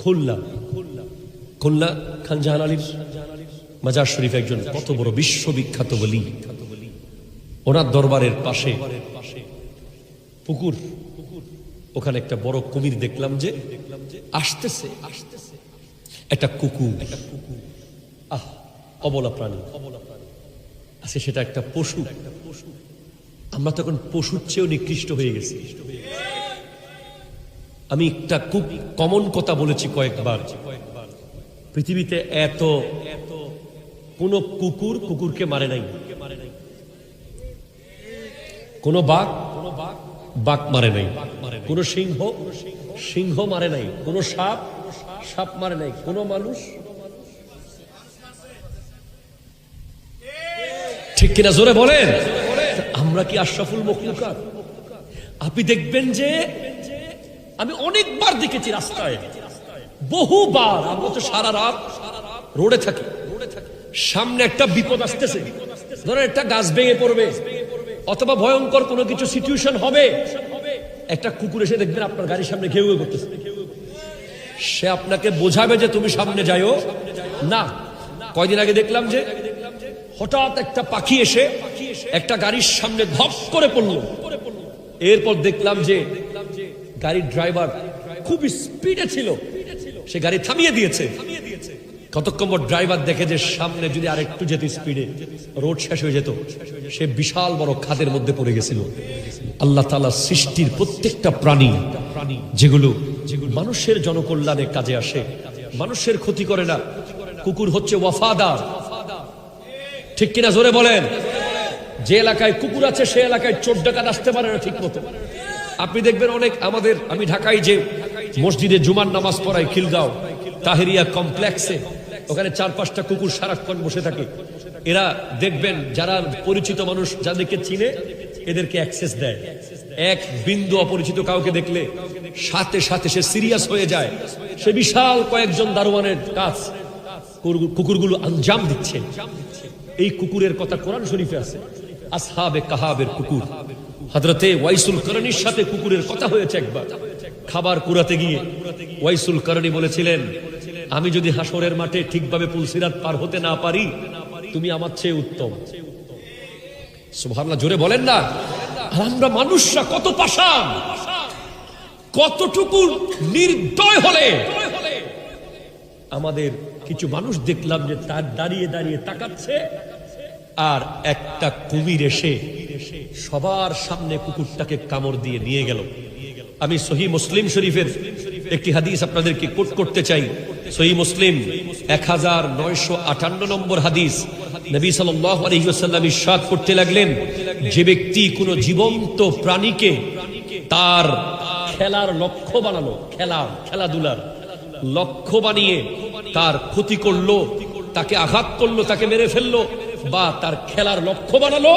খুলনা খুলনা খান জাহান আলীর মাজার শরীফ একজন কত বড় বিশ্ববিখ্যাত বলি, ওনার দরবারের পাশে পুকুর, ওখানে একটা বড় কুমির দেখলাম যে আসতেছে, একটা কুকুর, অবলা প্রাণী আছে, সেটা একটা পশু। আমরা তখন পশুর চেয়েও নিকৃষ্ট হয়ে গেছি। আমি একটা খুব কমন কথা বলেছি কয়েকবার, পৃথিবীতে এত কোন কুকুরকে মারে নাই, কোন বাঘ মারে নাই, কোন সিংহ মারে নাই, কোন সাপ মারে নাই, কোন মানুষ, ঠিক কিনা জোরে বলেন? আমরা কি আশরাফুল মখলুকাত? আপনি দেখবেন যে আমি অনেকবার দেখেছি রাস্তায়, বহুবার। আমরা তো সারা রাত রোডে থাকি, সামনে একটা বিপদ আসতেছে, ধরেন একটা গাছ ভেঙে পড়বে অথবা ভয়ঙ্কর কোনো কিছু সিচুয়েশন হবে, একটা কুকুর এসে দেখবেন আপনার গাড়ির সামনে ঘেউ ঘেউ করতেছে। সে আপনাকে বোঝাবে যে তুমি সামনে যাইও না। কয়দিন আগে দেখলাম যে হঠাৎ একটা পাখি এসে একটা গাড়ির সামনে ধপ করে পড়ল। এরপর দেখলাম যে গাড়ির ড্রাইভার খুব স্পিডে ছিল, সে গাড়ি থামিয়ে দিয়েছে। কতক্ষণ পর ড্রাইভার দেখে যে সামনে যদি আরেকটু যেত স্পিডে, রোড শেষ হয়ে যেত, সে বিশাল বড় খাদের মধ্যে পড়ে গেছিল। আল্লাহ তাআলা সৃষ্টির প্রত্যেকটা প্রাণী যেগুলো মানুষের জনকল্যাণে কাজে আসে, মানুষের ক্ষতি করে না, কুকুর হচ্ছে ওয়াফাদার, ঠিক কিনা জোরে বলেন? যে এলাকায় কুকুর আছে সে এলাকায় চোর ডাকাত আসতে পারে না ঠিক মতো। আপনি দেখবেন অনেক আমি ঢাকায় যে মসজিদে জুমার নামাজ পড়াই, খিলগাঁও তাহেরিয়া কমপ্লেক্সে, ওখানে 4-5টা কুকুর সারাক্ষণ বসে থাকে। এরা দেখবেন যারা পরিচিত মানুষ যাদেরকে চিনে এদেরকে অ্যাক্সেস দেয়। এক বিন্দু অপরিচিত কাউকে দেখলে সাথে সাথে সে সিরিয়াস হয়ে যায়। সে বিশাল কয়েকজন দারোয়ানের কাজ কুকুরগুলো আঞ্জাম দিচ্ছে। এই কুকুরের কথা কোরআন শরীফে আছে, আসহাবে কাহাবের কুকুর। হযরতে ওয়াইসুল করণীর সাথে কুকুরের কথা হয়েছে একবার। খাবার কুড়াতে গিয়ে ওয়াইসুল করণী বলেছিলেন, আমি যদি হাসরের মাঠে ঠিকভাবে পুলসিরাত পার হতে না পারি, তুমি আমার চেয়ে উত্তম। সুবহানাল্লাহ, জোরে বলেন না? আর আমরা মানুষরা কত পাষাণ, কতটুকু নির্দয় হলে আমাদের কিছু মানুষ দেখলাম যে তার দাঁড়িয়ে দাঁড়িয়ে তাকাচ্ছে, আর একটা কুমির এসে সবার সামনে কুকুরটাকে কামড় দিয়ে নিয়ে গেল। আমি সহিহ মুসলিম শরীফের একটি হাদিস আপনাদেরকে কোট করতে চাই। সহিহ মুসলিম 1958 নম্বর হাদিস। নবী সাল্লাল্লাহু আলাইহি ওয়াসাল্লাম ইরশাদ করতে লাগলেন, যে ব্যক্তি কোনো জীবন্ত প্রাণীকে তার খেলার লক্ষ্য বানালো, খেলাধুলার লক্ষ্য বানিয়ে তার ক্ষতি করলো, তাকে আঘাত করলো, তাকে মেরে ফেললো, বা তার খেলার লক্ষ্য বানালো,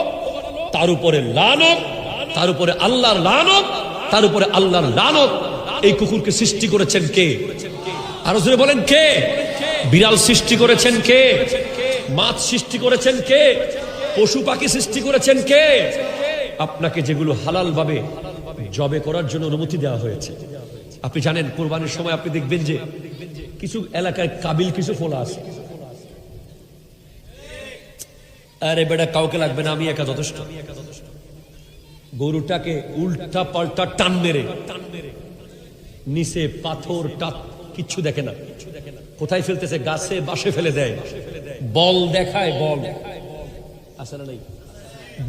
তার উপরে লানত, তার উপরে আল্লাহর লানত, তার উপরে আল্লাহর লানত। এই কুকুরকে সৃষ্টি করেছেন কে? আরো জোরে বলেন কে? বিড়াল সৃষ্টি করেছেন কে? মাছ সৃষ্টি করেছেন কে? পশু পাখি সৃষ্টি করেছেন কে? আপনাকে যেগুলো হালাল ভাবে জবে করার জন্য অনুমতি দেওয়া হয়েছে। আপনি জানেন কুরবানির সময় আপনি দেখবেন যে কিছু এলাকায় কাবিল কিছু ফোলা আছে, আরে বেটা কাউকে লাগবে না, আমি একা যথেষ্ট। গরুটাকে উল্টা পাল্টা টান মেরে নিচে পাথর কিচ্ছু দেখে না, কোথায় ফেলতেছে, গাছে বাসে ফেলে দেয়, বল দেখায়, বল আছে না নাই,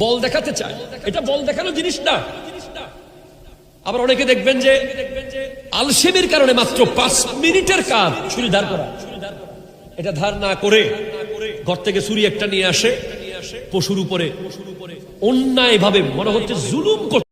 বল দেখাতে চায়। এটা বল দেখানো জিনিস না। আবার অনেকে দেখবেন যে আলসেমির কারণে মাত্র 5 মিনিটের কাজ ছুরি ধার করা, এটা ধার না করে ঘর থেকে ছুরি একটা নিয়ে আসে, পশুর উপরে অন্যায় ভাবে মনে হচ্ছে জুলুম করতে